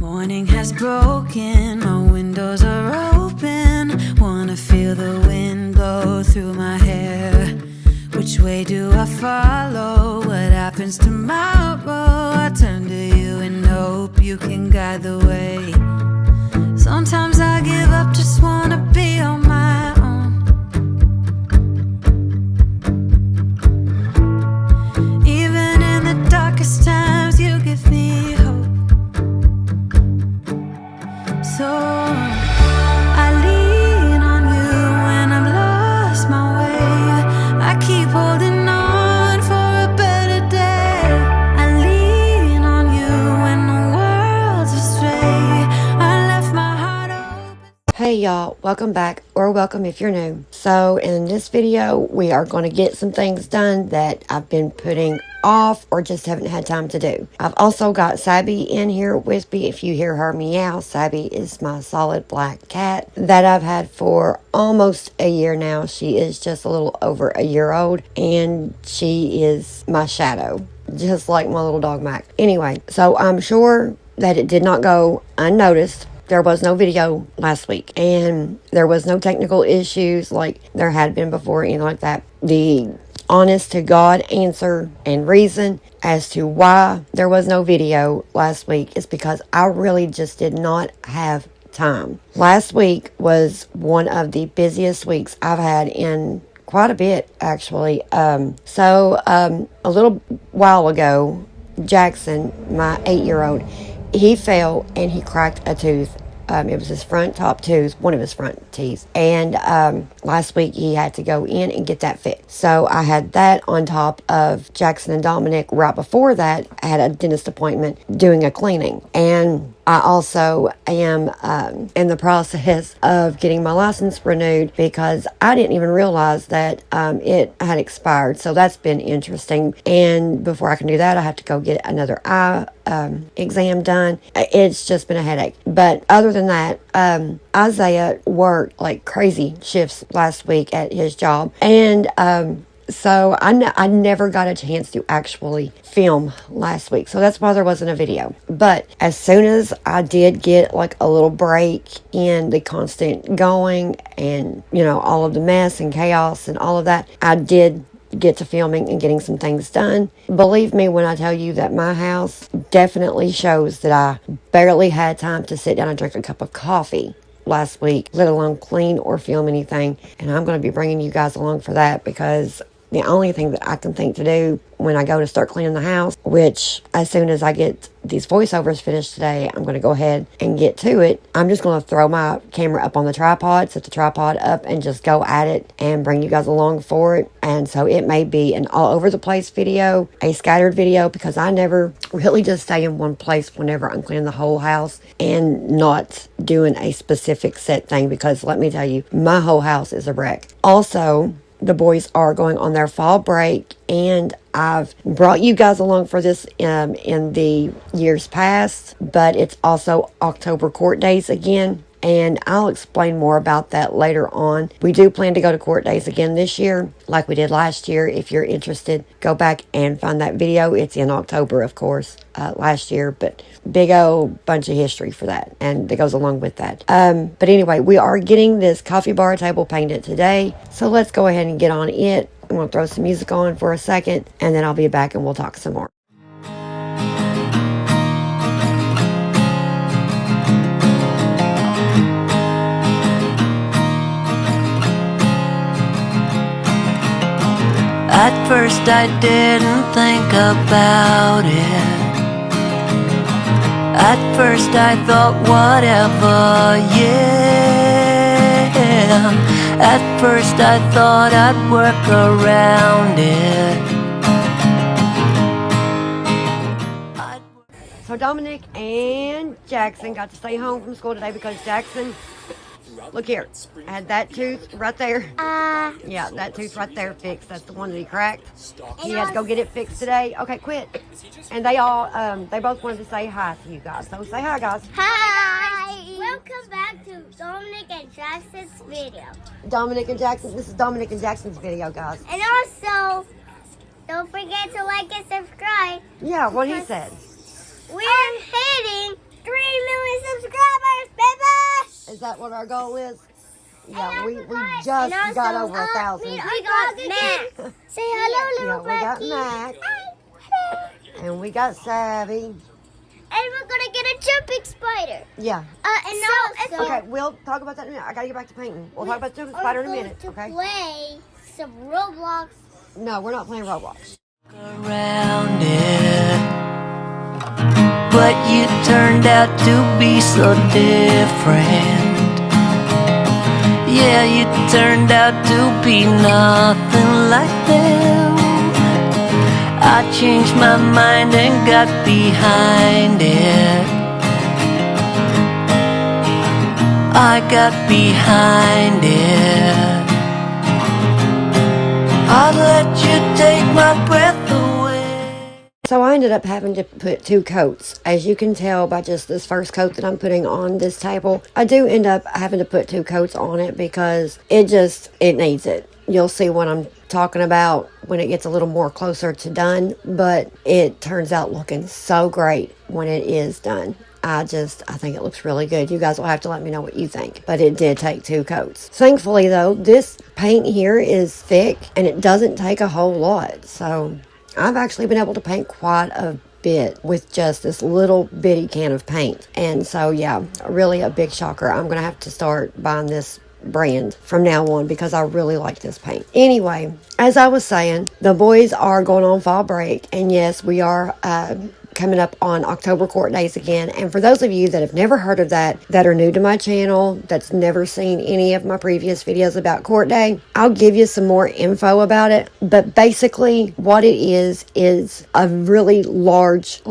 Morning has broken, my windows are open. Wanna feel the wind blow through my hair. Which way do I follow? What happens tomorrow? I turn to you and hope you can guide the way. Sometimes I give up, just wanna be on my own. Even in the darkest times, you give me hope. So I lean on you when I'm lost my way. I keep holding on for a better day. I lean on you when the world's astray. I left my heart open. Hey y'all, welcome back, or welcome if you're new. So in this video, we are going to get some things done that I've been putting off or just haven't had time to do. I've also got Sabby in here with me. If you hear her meow, Sabby is my solid black cat that I've had for almost a year now. She is just a little over a year old, and she is my shadow, just like my little dog Mac. Anyway, so I'm sure that it did not go unnoticed. There was no video last week, and there was no technical issues like there had been before, anything like that. The honest to God answer and reason as to why there was no video last week is because I really just did not have time. Last week was one of the busiest weeks I've had in quite a bit, actually. A little while ago, Jackson, my 8-year-old, he fell and he cracked a tooth. It was his front top tooth, one of his front teeth. And last week he had to go in and get that fixed. So I had that on top of Jackson and Dominic. Right before that, I had a dentist appointment doing a cleaning. And I also am in the process of getting my license renewed because I didn't even realize that it had expired. So that's been interesting. And before I can do that, I have to go get another eye exam done. It's just been a headache. But other than that, Isaiah worked like crazy shifts last week at his job. And so I never got a chance to actually film last week. So that's why there wasn't a video. But as soon as I did get like a little break in the constant going and, you know, all of the mess and chaos and all of that, I did get to filming and getting some things done. Believe me when I tell you that my house definitely shows that I barely had time to sit down and drink a cup of coffee last week, let alone clean or film anything. And I'm going to be bringing you guys along for that because the only thing that I can think to do when I go to start cleaning the house, which as soon as I get these voiceovers finished today, I'm going to go ahead and get to it. I'm just going to throw my camera up on the tripod, set the tripod up, and just go at it and bring you guys along for it. And so it may be an all over the place video, a scattered video, because I never really just stay in one place whenever I'm cleaning the whole house and not doing a specific set thing, because let me tell you, my whole house is a wreck. Also, the boys are going on their fall break, and I've brought you guys along for this in the years past, but it's also October court days again, and I'll explain more about that later on. We do plan to go to court days again this year, like we did last year. If you're interested, go back and find that video. It's in October, of course, last year, but big old bunch of history for that, and that goes along with that. But anyway, we are getting this coffee bar table painted today, so let's go ahead and get on it. I'm going to throw some music on for a second, and then I'll be back and we'll talk some more. At first I didn't think about it. At first I thought whatever, yeah. At first I thought I'd work around it. So Dominic and Jackson got to stay home from school today because Jackson, look here, had that tooth right there. Yeah, that tooth right there fixed. That's the one that he cracked. He had to go get it fixed today. Okay, quit. And they both wanted to say hi to you guys. So say hi, guys. Hi! Welcome back to Dominic and Jackson's video. This is Dominic and Jackson's video, guys. And also, don't forget to like and subscribe. Yeah, what he said. We're hitting 3 what our goal is? Yeah, And we guys, just and got also, over 1,000. We got Mac. Say hello, Yeah, little we got Becky. Mac. Hey. And we got Savvy. And we're gonna get a jumping spider. Yeah. And also, Okay, we'll talk about that in a minute. I gotta get back to painting. We'll talk about the jumping spider in a minute, okay? Play some Roblox. No, we're not playing Roblox. Around it, but you turned out to be so different. Yeah, you turned out to be nothing like them. I changed my mind and got behind it. I got behind it. I'll let you take my breath away. So I ended up having to put 2 coats. As you can tell by just this first coat that I'm putting on this table, I do end up having to put 2 coats on it because it needs it. You'll see what I'm talking about when it gets a little more closer to done, but it turns out looking so great when it is done. I think it looks really good. You guys will have to let me know what you think. But it did take 2 coats. Thankfully, though, this paint here is thick and it doesn't take a whole lot. So I've actually been able to paint quite a bit with just this little bitty can of paint. And so, yeah, really a big shocker. I'm going to have to start buying this brand from now on because I really like this paint. Anyway, as I was saying, the boys are going on fall break. And yes, we are coming up on October court days again. And for those of you that have never heard of that are new to my channel, that's never seen any of my previous videos about court day, I'll give you some more info about it. But basically what it is a really large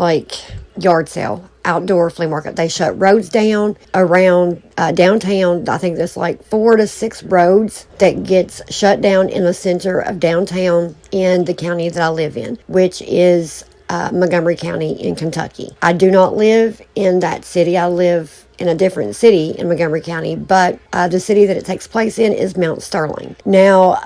yard sale, outdoor flea market. They shut roads down around downtown. I think there's 4 to 6 roads that gets shut down in the center of downtown in the county that I live in, which is Montgomery County in Kentucky. I do not live in that city. I live in a different city in Montgomery County, but the city that it takes place in is Mount Sterling. Now,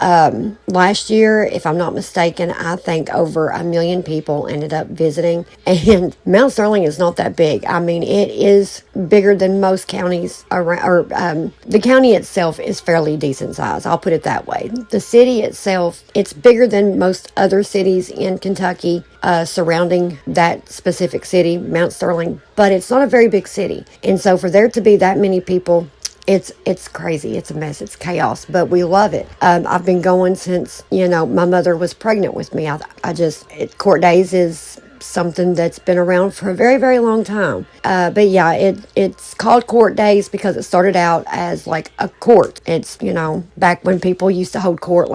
last year, if I'm not mistaken, I think over 1 million people ended up visiting, and Mount Sterling is not that big. I mean, it is bigger than most counties around, the county itself is fairly decent size. I'll put it that way. The city itself, it's bigger than most other cities in Kentucky surrounding that specific city, Mount Sterling, but it's not a very big city. And so for there to be that many people, it's crazy. It's a mess. It's chaos, but we love it. I've been going since, my mother was pregnant with me. Court days is something that's been around for a very, very long time. But yeah, it's called court days because it started out as a court. It's, back when people used to hold court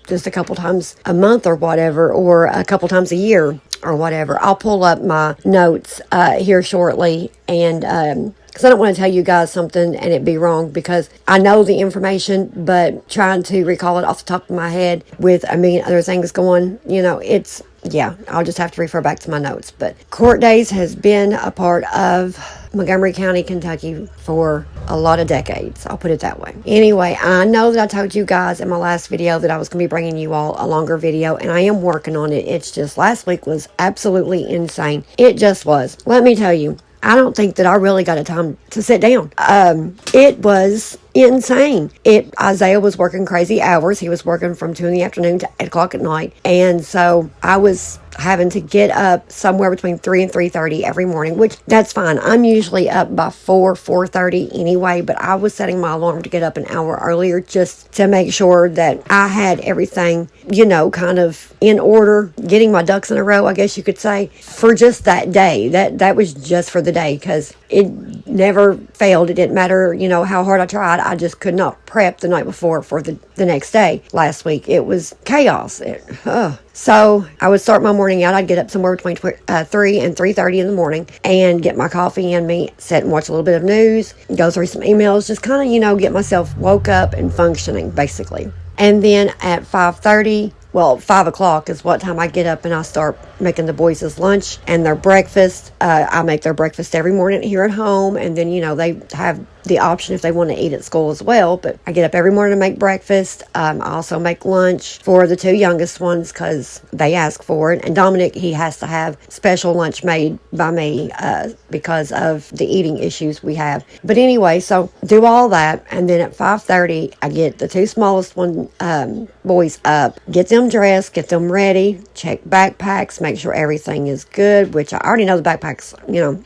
just a couple times a month or whatever, or a couple times a year or whatever. I'll pull up my notes here shortly, and because I don't want to tell you guys something and it be wrong, because I know the information, but trying to recall it off the top of my head with a million other things going, I'll just have to refer back to my notes. But court days has been a part of Montgomery County, Kentucky for a lot of decades. I'll put it that way. Anyway, I know that I told you guys in my last video that I was going to be bringing you all a longer video, and I am working on it. It's just last week was absolutely insane. It just was. Let me tell you, I don't think that I really got a time to sit down. It was insane. Isaiah was working crazy hours. He was working from 2 in the afternoon to 8 o'clock at night. And so I was having to get up somewhere between 3 and 3:30 every morning, which that's fine. I'm usually up by 4:30 anyway, but I was setting my alarm to get up an hour earlier just to make sure that I had everything, kind of in order, getting my ducks in a row, I guess you could say, for just that day. That was just for the day, because it never failed. It didn't matter, how hard I tried. I just could not prep the night before for the next day. Last week, it was chaos. So I would start my morning out. I'd get up somewhere between 3 and 3:30 in the morning and get my coffee in me, sit and watch a little bit of news, go through some emails, just kind of, get myself woke up and functioning, basically. And then at 5:30, 5 o'clock is what time I get up and I start making the boys' lunch and their breakfast. I make their breakfast every morning here at home. And then, they have the option if they want to eat at school as well. But I get up every morning to make breakfast. I also make lunch for the two youngest ones because they ask for it. And Dominic, he has to have special lunch made by me because of the eating issues we have. But anyway, so do all that. And then at 5:30, I get the two smallest boys up, get them dressed, get them ready, check backpacks, make sure everything is good, which I already know the backpacks,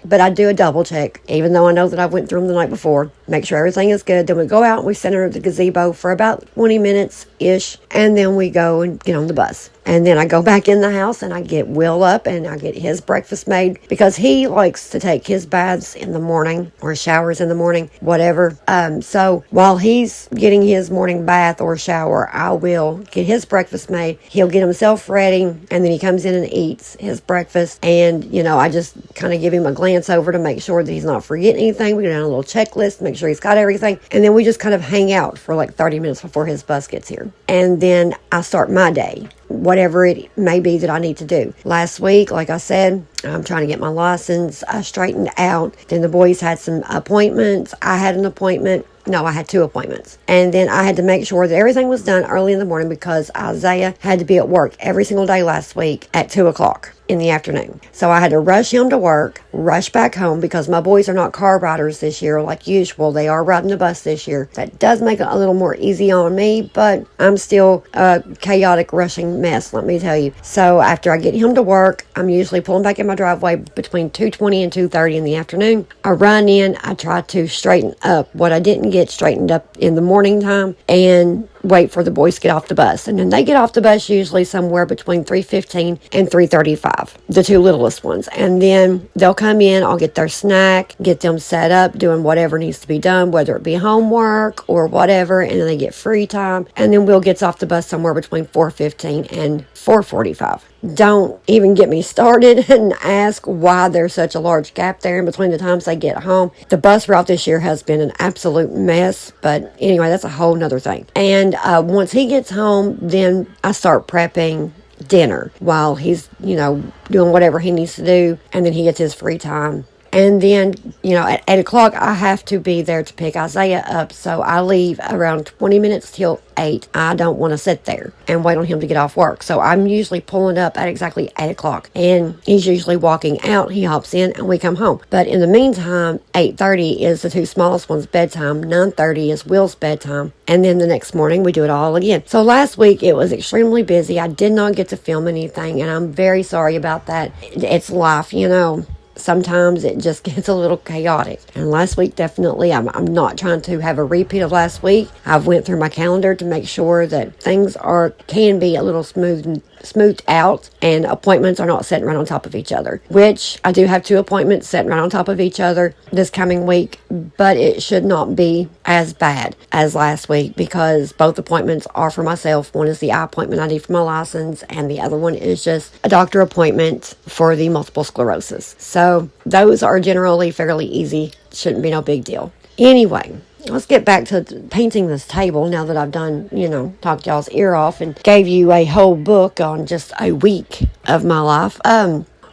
but I do a double check, even though I know that I went through them the night before, make sure everything is good. Then we go out and we sit under the gazebo for about 20 minutes-ish, and then we go and get on the bus. And then I go back in the house and I get Will up and I get his breakfast made because he likes to take his baths in the morning or showers in the morning, whatever. So while he's getting his morning bath or shower, I will get his breakfast made. He'll get himself ready and then he comes in and eats his breakfast. And, I just kind of give him a glance over to make sure that he's not forgetting anything. We go down a little checklist, make sure he's got everything. And then we just kind of hang out for like 30 minutes before his bus gets here. And then I start my day, whatever it may be that I need to do. Last week, like I said, I'm trying to get my license straightened out. Then the boys had some appointments. I had an appointment. No, I had two appointments. And then I had to make sure that everything was done early in the morning because Isaiah had to be at work every single day last week at 2 o'clock in the afternoon. So I had to rush him to work, rush back home because my boys are not car riders this year like usual. They are riding the bus this year. That does make it a little more easy on me, but I'm still a chaotic rushing mess, let me tell you. So after I get him to work, I'm usually pulling back in my driveway between 2:20 and 2:30 in the afternoon. I run in, I try to straighten up what I didn't get straightened up in the morning time and wait for the boys to get off the bus. And then they get off the bus usually somewhere between 3:15 and 3:35, the two littlest ones. And then they'll come in, I'll get their snack, get them set up, doing whatever needs to be done, whether it be homework or whatever, and then they get free time. And then Will gets off the bus somewhere between 4:15 and 4:45. Don't even get me started and ask why there's such a large gap there in between the times they get home. The bus route this year has been an absolute mess, but anyway, that's a whole nother thing. And once he gets home, then I start prepping dinner while he's, doing whatever he needs to do, and then he gets his free time. And then, at 8 o'clock, I have to be there to pick Isaiah up. So I leave around 20 minutes till 8. I don't want to sit there and wait on him to get off work. So I'm usually pulling up at exactly 8 o'clock. And he's usually walking out. He hops in and we come home. But in the meantime, 8:30 is the two smallest ones' bedtime. 9:30 is Will's bedtime. And then the next morning, we do it all again. So last week, it was extremely busy. I did not get to film anything. And I'm very sorry about that. It's life, Sometimes it just gets a little chaotic. And last week, definitely, I'm not trying to have a repeat of last week. I've went through my calendar to make sure that things can be a little smoothed out and appointments are not sitting right on top of each other, which I do have two appointments sitting right on top of each other this coming week, but it should not be as bad as last week because both appointments are for myself. One is the eye appointment I need for my license, and the other one is just a doctor appointment for the multiple sclerosis. So those are generally fairly easy. Shouldn't be no big deal. Anyway, let's get back to painting this table now that I've done, talked y'all's ear off and gave you a whole book on just a week of my life.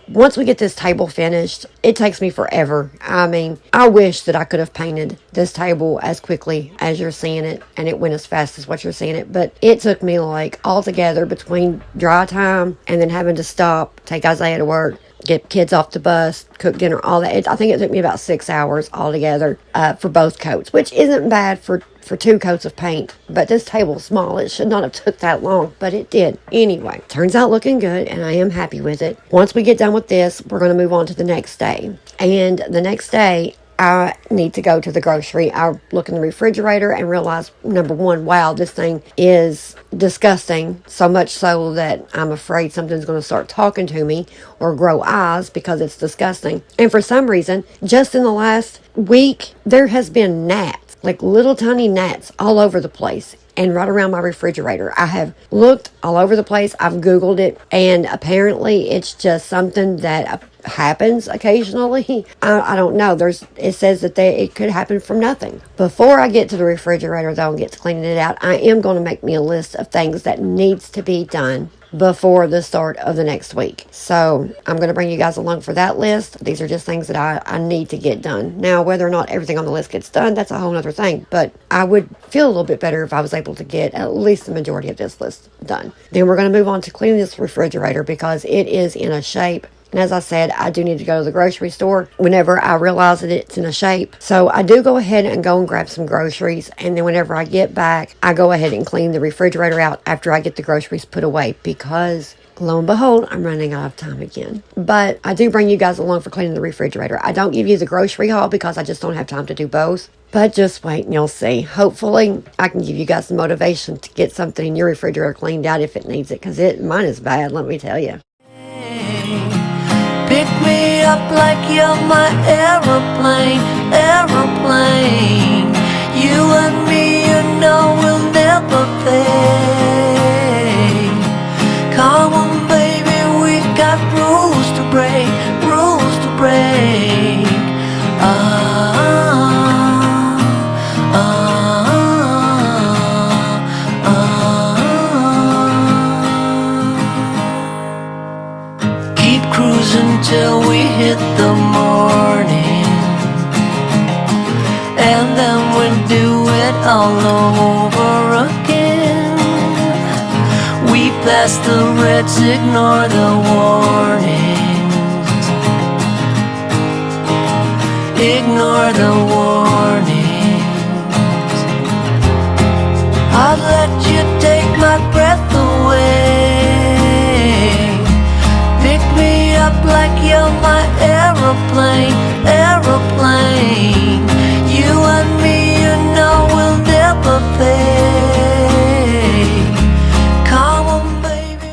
Once we get this table finished, it takes me forever. I mean, I wish that I could have painted this table as quickly as you're seeing it, and it went as fast as what you're seeing it, but it took me altogether between dry time and then having to stop, take Isaiah to work, get kids off the bus, cook dinner, all that. I think it took me about 6 hours altogether for both coats, which isn't bad for 2 coats of paint. But this table's small. It should not have took that long, but it did. Anyway, turns out looking good, and I am happy with it. Once we get done with this, we're going to move on to the next day. And the next day, I need to go to the grocery. I look in the refrigerator and realize, number one, wow, this thing is disgusting. So much so that I'm afraid something's going to start talking to me or grow eyes because it's disgusting. And for some reason, just in the last week, there has been gnats, like little tiny gnats all over the place. And right around my refrigerator. I have looked all over the place. I've Googled it. And apparently it's just something that happens occasionally. I don't know. It says that it could happen from nothing. Before I get to the refrigerator, though, and get to cleaning it out, I am going to make me a list of things that needs to be done before the start of the next week. So I'm going to bring you guys along for that list. These are just things that I need to get done. Now, whether or not everything on the list gets done, that's a whole other thing. But I would feel a little bit better if I was able to get at least the majority of this list done. Then we're going to move on to cleaning this refrigerator because it is in a shape. And as I said, I do need to go to the grocery store whenever I realize that it's in a shape. So I do go ahead and go and grab some groceries. And then whenever I get back, I go ahead and clean the refrigerator out after I get the groceries put away because lo and behold, I'm running out of time again. But I do bring you guys along for cleaning the refrigerator. I don't give you the grocery haul because I just don't have time to do both. But just wait and you'll see. Hopefully, I can give you guys the motivation to get something in your refrigerator cleaned out if it needs it. Because mine is bad, let me tell you. Pick me up like you're my aeroplane, aeroplane. You and me, you know we'll never fade. Come on, baby, we got rules to break, rules to break. Keep cruising till we hit the morning, and then we do it all over again. We pass the reds, ignore the warnings, ignore the warnings. I'd let you take my breath away. Pick me up like you're my aeroplane, aeroplane. You and me, you know we'll never fade. Come on, baby.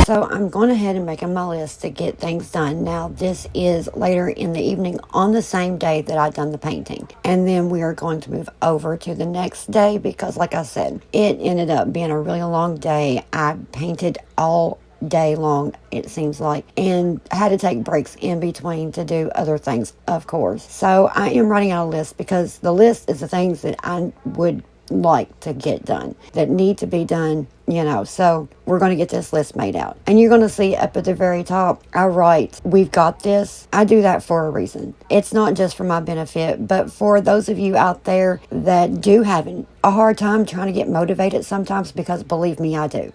So I'm going ahead and making my list to get things done. Now, this is later in the evening on the same day that I've done the painting. And then we are going to move over to the next day because, like I said, it ended up being a really long day. I painted all day long, it seems like, and had to take breaks in between to do other things, of course. So I am writing out a list because the list is the things that I would like to get done, that need to be done, so we're going to get this list made out. And you're going to see up at the very top, I write, we've got this. I do that for a reason. It's not just for my benefit, but for those of you out there that do have a hard time trying to get motivated sometimes, because believe me, I do.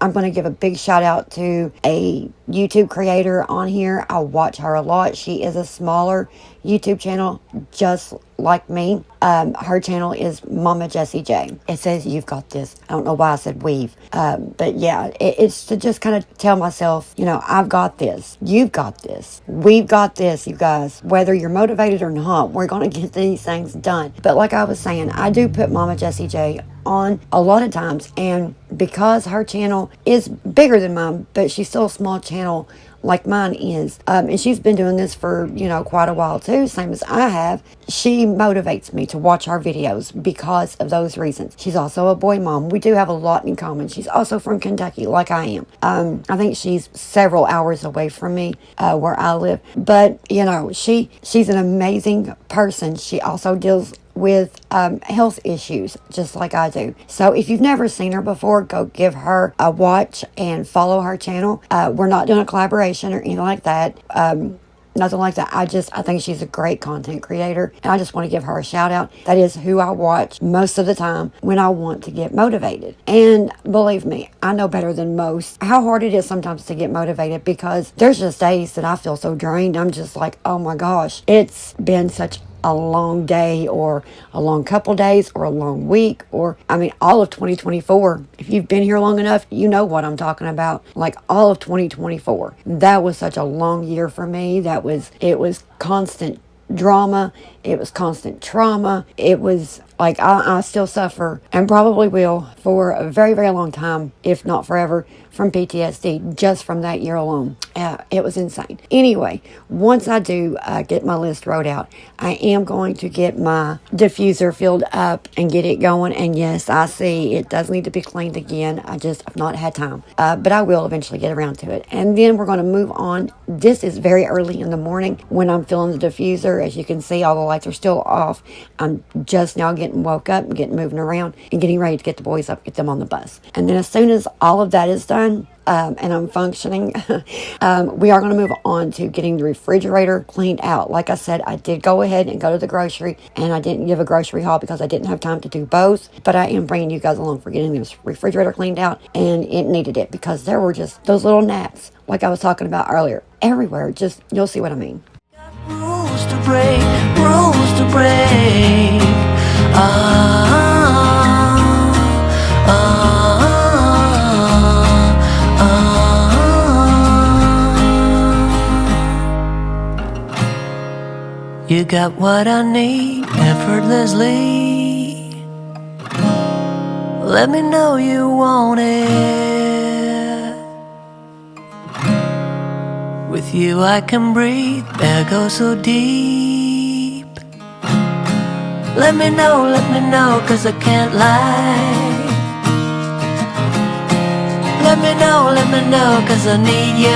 I'm going to give a big shout out to a YouTube creator on here. I watch her a lot. She is a smaller YouTube channel, just like me. Her channel is Mama Lacey Jane. It says, you've got this. I don't know why I said we've. But yeah, it's to just kind of tell myself, I've got this. You've got this. We've got this, you guys. Whether you're motivated or not, we're going to get these things done. But like I was saying, I do put Mama Lacey J on a lot of times, and because her channel is bigger than mine, but she's still a small channel like mine is, and she's been doing this for quite a while too, same as I have. She motivates me to watch our videos because of those reasons. She's also a boy mom. We do have a lot in common. She's also from Kentucky, like I am. I think she's several hours away from me, where I live, but she's an amazing person. She also deals with health issues just like I do. So if you've never seen her before, go give her a watch and follow her channel. We're not doing a collaboration or anything like that. Nothing like that. I think she's a great content creator, and I just want to give her a shout out. That is who I watch most of the time when I want to get motivated. And believe me, I know better than most how hard it is sometimes to get motivated, because there's just days that I feel so drained. I'm just like, oh my gosh, it's been such a long day, or a long couple days, or a long week, or all of 2024. If you've been here long enough, you know what I'm talking about. Like all of 2024, that was such a long year for me. It was constant drama. It was constant trauma. It was like I still suffer, and probably will for a very, very long time, if not forever, from PTSD just from that year alone. It was insane. Anyway, once I do get my list wrote out, I am going to get my diffuser filled up and get it going. And yes, I see it does need to be cleaned again. I've not had time, but I will eventually get around to it. And then we're going to move on. This is very early in the morning when I'm filling the diffuser. As you can see, all the lights are still off. I'm just now getting woke up, getting moving around, and getting ready to get the boys up, get them on the bus. And then as soon as all of that is done, and I'm functioning. We are going to move on to getting the refrigerator cleaned out. Like I said, I did go ahead and go to the grocery, and I didn't give a grocery haul because I didn't have time to do both. But I am bringing you guys along for getting this refrigerator cleaned out, and it needed it because there were just those little gnats, like I was talking about earlier, everywhere. Just, you'll see what I mean. Rules to break, rules to break. You got what I need effortlessly. Let me know you want it. With you I can breathe, air goes so deep. Let me know, cause I can't lie. Let me know, cause I need you.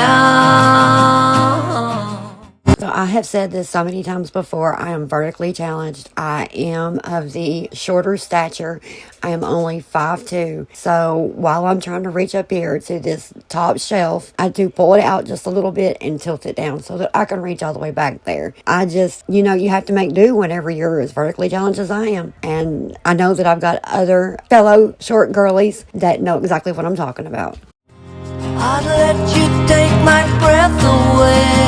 So I have said this so many times before, I am vertically challenged. I am of the shorter stature. I am only 5'2". So while I'm trying to reach up here to this top shelf, I do pull it out just a little bit and tilt it down so that I can reach all the way back there. I just, you have to make do whenever you're as vertically challenged as I am. And I know that I've got other fellow short girlies that know exactly what I'm talking about. I'd let you take my breath away.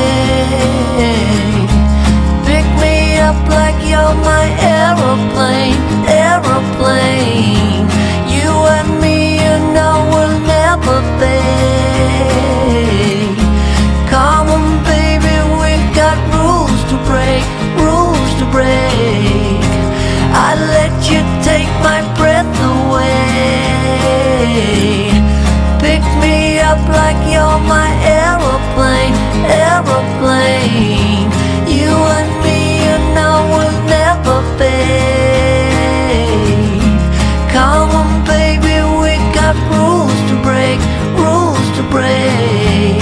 Pick me up like you're my aeroplane, aeroplane. You and me, will never fade. Come on, baby, we got rules to break, rules to break. I'd let you take my breath away. Pick me up like you're my aeroplane, aeroplane. You and me, will never fade. Come on, baby, we got rules to break, rules to break.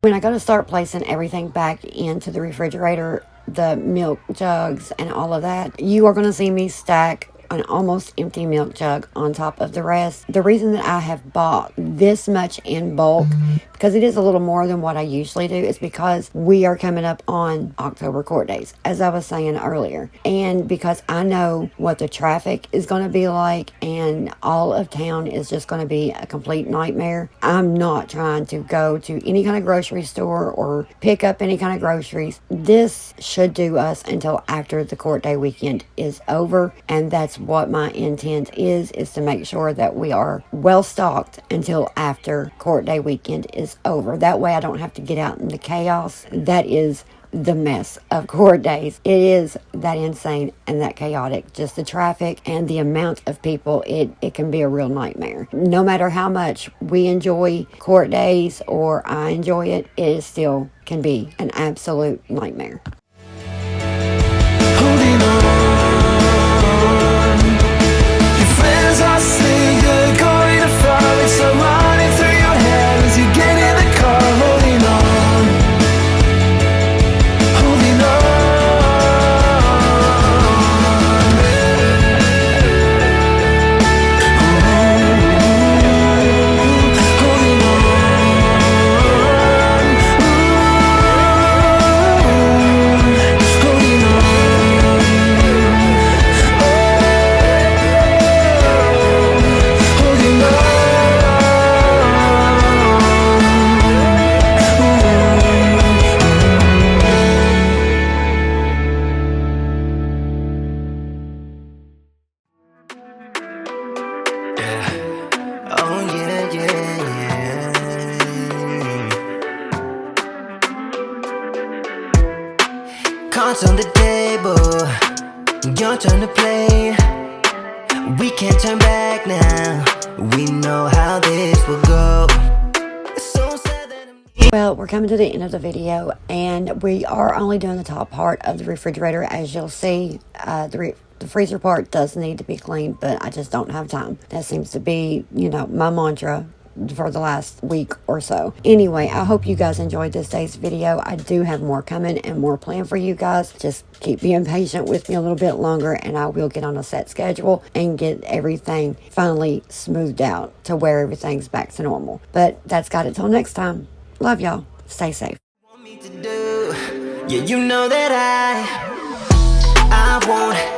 When I go to start placing everything back into the refrigerator, the milk jugs and all of that, you are going to see me stack an almost empty milk jug on top of the rest. The reason that I have bought this much in bulk, because it is a little more than what I usually do, is because we are coming up on October court days, as I was saying earlier. And because I know what the traffic is going to be like and all of town is just going to be a complete nightmare, I'm not trying to go to any kind of grocery store or pick up any kind of groceries. This should do us until after the court day weekend is over, and that's what my intent is to make sure that we are well stocked until after court day weekend is over. That way I don't have to get out in the chaos that is the mess of court days. It is that insane and that chaotic. Just the traffic and the amount of people, it can be a real nightmare. No matter how much we enjoy court days or I enjoy it, it still can be an absolute nightmare. Holding on. Your friends are saying you're going to fall. It's so running through your head as you get in the car. Holding on. Holding on. Holding on. our turn to play. We can't turn back now. We know how this will go. It's so sad that Well, we're coming to the end of the video, and we are only doing the top part of the refrigerator. As you'll see, the freezer part does need to be cleaned, but I just don't have time. That seems to be, my mantra for the last week or so. Anyway, I hope you guys enjoyed this day's video. I do have more coming and more planned for you guys. Just keep being patient with me a little bit longer, and I will get on a set schedule and get everything finally smoothed out to where everything's back to normal. But that's got it till next time. Love y'all. Stay safe. want me to do. Yeah, you know that I won't